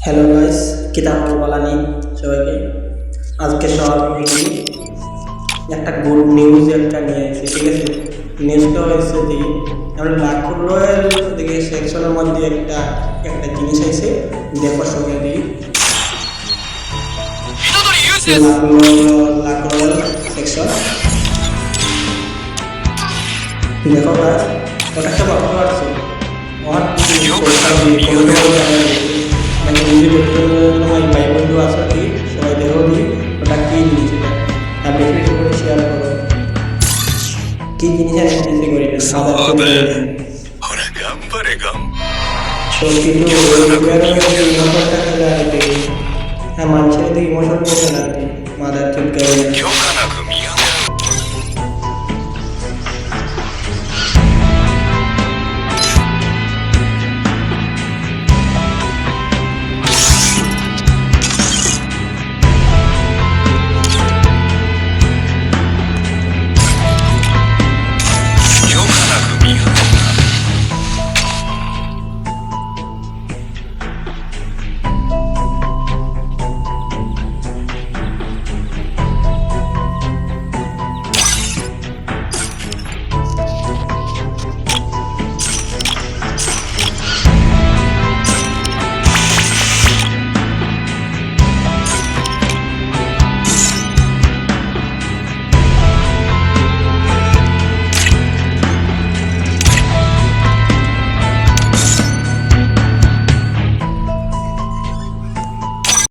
Hello guys, কিতাব বলানি সবাইকে। আজকে শহর থেকে একটা গুড নিউজ একটা নিয়ে এসেছি, ঠিক আছে। নিউজটা হয়েছে যে আমরা লাখুর রয়েল দিকে সেকশনের মধ্যে একটা একটা জিনিস আছে, দেখো সঙ্গে দিই। লাখুর রয়েল সেকশন দেখো গাইস, ওটা একটা ভালো লাগছে। আমার মানে নিজে করতে আমার ভাই বন্ধু আসা কি সবাই দেখো দিই ওটা কি জিনিস, এটা আর বেশি বেশি করে শেয়ার করো। কি জিনিস আছে চিন্তা করি না Ahora pregam. তো কিন্তু ইমোশনটা খেলে আর কি, হ্যাঁ মানুষের তো ইমোশন বলে না,